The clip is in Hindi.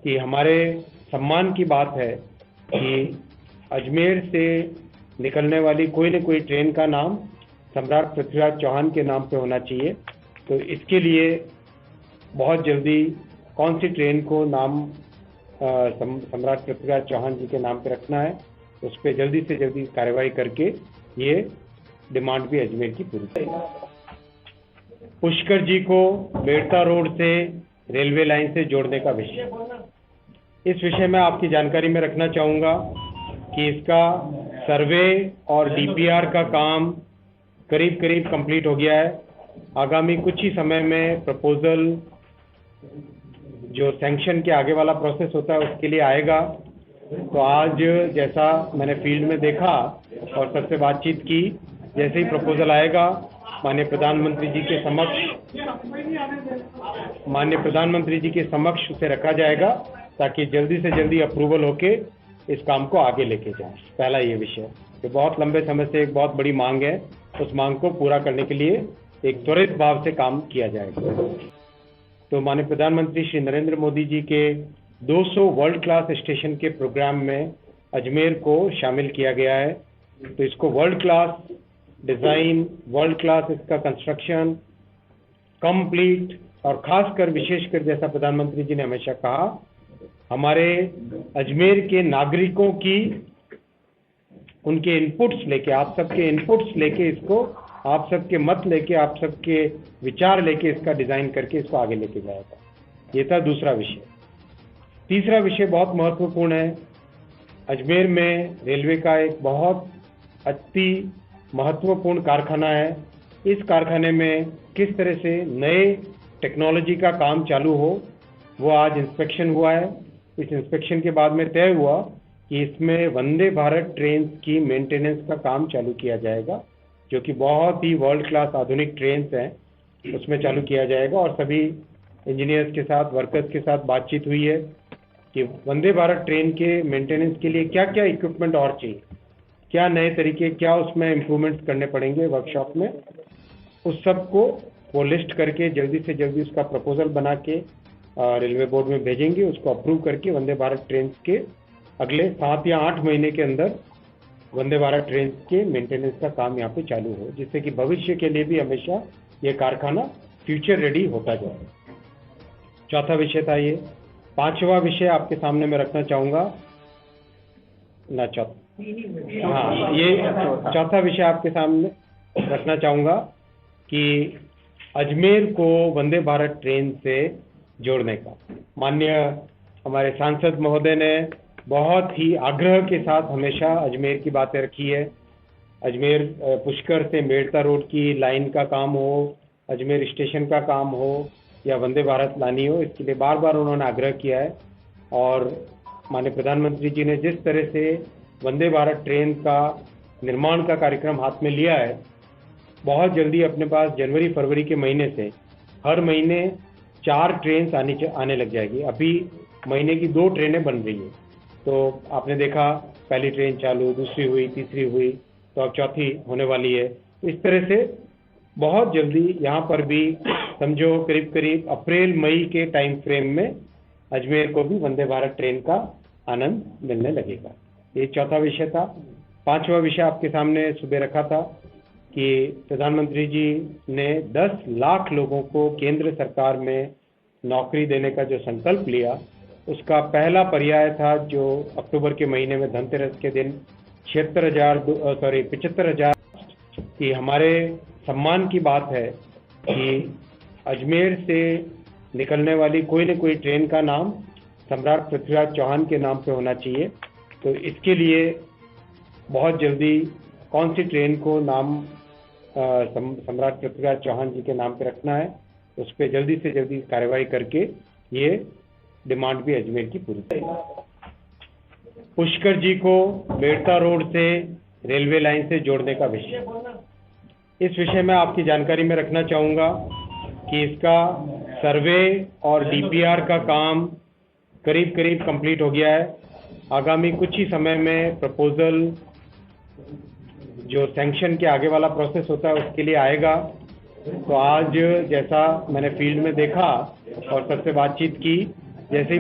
कि हमारे सम्मान की बात है कि अजमेर से निकलने वाली कोई न कोई ट्रेन का नाम सम्राट पृथ्वीराज चौहान के नाम पे होना चाहिए। तो इसके लिए बहुत जल्दी कौन सी ट्रेन को नाम सम्राट पृथ्वीराज चौहान जी के नाम पे रखना है, उस पर जल्दी से जल्दी कार्रवाई करके ये डिमांड भी अजमेर की पूरी करेगी। पुष्कर जी को मेड़ता रोड से रेलवे लाइन से जोड़ने का विषय, इस विषय में आपकी जानकारी में रखना चाहूँगा कि इसका सर्वे और डीपीआर का काम करीब करीब कंप्लीट हो गया है। आगामी कुछ ही समय में प्रपोजल जो सैंक्शन के आगे वाला प्रोसेस होता है उसके लिए आएगा। तो आज जैसा मैंने फील्ड में देखा और सबसे बातचीत की, जैसे ही प्रपोजल आएगा माननीय प्रधानमंत्री जी के समक्ष उसे रखा जाएगा ताकि जल्दी से जल्दी अप्रूवल होके इस काम को आगे लेके जाए। पहला ये विषय जो बहुत लंबे समय से एक बहुत बड़ी मांग है, उस मांग को पूरा करने के लिए एक त्वरित भाव से काम किया जाएगा। तो माननीय प्रधानमंत्री श्री नरेंद्र मोदी जी के 200 वर्ल्ड क्लास स्टेशन के प्रोग्राम में अजमेर को शामिल किया गया है। तो इसको world class design, world class इसका कंस्ट्रक्शन कंप्लीट और खासकर विशेषकर जैसा प्रधानमंत्री जी ने हमेशा कहा, हमारे अजमेर के नागरिकों की उनके इनपुट्स लेके, आप सबके इनपुट्स लेके, इसको आप सबके मत लेके, आप सबके विचार लेके इसका डिज़ाइन करके इसको आगे लेके जाएगा। ये था दूसरा विषय। तीसरा विषय बहुत महत्वपूर्ण है। अजमेर में रेलवे का एक बहुत अति महत्वपूर्ण कारखाना है। इस कारखाने में किस तरह से नए टेक्नोलॉजी का काम चालू हो, वो आज इंस्पेक्शन हुआ है। इस इंस्पेक्शन के बाद में तय हुआ कि इसमें वंदे भारत ट्रेन की मेंटेनेंस का काम चालू किया जाएगा, जो कि बहुत ही वर्ल्ड क्लास आधुनिक ट्रेन्स हैं, उसमें चालू किया जाएगा। और सभी इंजीनियर्स के साथ, वर्कर्स के साथ बातचीत हुई है कि वंदे भारत ट्रेन के मेंटेनेंस के लिए क्या क्या इक्विपमेंट और चाहिए, क्या नए तरीके, क्या उसमें इम्प्रूवमेंट्स करने पड़ेंगे वर्कशॉप में, उस सब को वो लिस्ट करके जल्दी से जल्दी उसका प्रपोजल बना के रेलवे बोर्ड में भेजेंगे। उसको अप्रूव करके वंदे भारत ट्रेन के अगले 7 या 8 महीने के अंदर वंदे भारत ट्रेन के मेंटेनेंस का काम यहाँ पे चालू हो, जिससे कि भविष्य के लिए भी हमेशा ये कारखाना फ्यूचर रेडी होता जाए। चौथा विषय था ये। पांचवा विषय आपके सामने मैं रखना चाहूँगा ये चौथा विषय आपके सामने रखना चाहूँगा कि अजमेर को वंदे भारत ट्रेन से जोड़ने का माननीय हमारे सांसद महोदय ने बहुत ही आग्रह के साथ हमेशा अजमेर की बातें रखी है। अजमेर पुष्कर से मेड़ता रोड की लाइन का काम हो, अजमेर स्टेशन का काम हो या वंदे भारत लानी हो, इसके लिए बार बार उन्होंने आग्रह किया है। और माननीय प्रधानमंत्री जी ने जिस तरह से वंदे भारत ट्रेन का निर्माण का कार्यक्रम हाथ में लिया है, बहुत जल्दी अपने पास जनवरी फरवरी के महीने से हर महीने 4 ट्रेन आने लग जाएगी। अभी महीने की 2 ट्रेनें बन रही हैं। तो आपने देखा पहली ट्रेन चालू, दूसरी हुई, तीसरी हुई, तो अब चौथी होने वाली है। इस तरह से बहुत जल्दी यहाँ पर भी समझो करीब करीब अप्रैल मई के टाइम फ्रेम में अजमेर को भी वंदे भारत ट्रेन का आनंद मिलने लगेगा। ये चौथा विषय था। पांचवा विषय आपके सामने सुबह रखा था कि प्रधानमंत्री जी ने 10 लाख लोगों को केंद्र सरकार में नौकरी देने का जो संकल्प लिया, उसका पहला पर्याय था जो अक्टूबर के महीने में धनतेरस के दिन 75,000 की हमारे सम्मान की बात है कि अजमेर से निकलने वाली कोई न कोई ट्रेन का नाम सम्राट पृथ्वीराज चौहान के नाम पे होना चाहिए। तो इसके लिए बहुत जल्दी कौन सी ट्रेन को नाम सम्राट पृथ्वीराज चौहान जी के नाम पे रखना है, उस पर जल्दी से जल्दी कार्रवाई करके ये डिमांड भी अजमेर की पूरी करेगी। पुष्कर जी को मेड़ता रोड से रेलवे लाइन से जोड़ने का विषय, इस विषय में आपकी जानकारी में रखना चाहूँगा कि इसका सर्वे और डीपीआर का काम करीब करीब कंप्लीट हो गया है। आगामी कुछ ही समय में प्रपोजल जो सैंक्शन के आगे वाला प्रोसेस होता है उसके लिए आएगा। तो आज जैसा मैंने फील्ड में देखा और सबसे बातचीत की, जैसे ही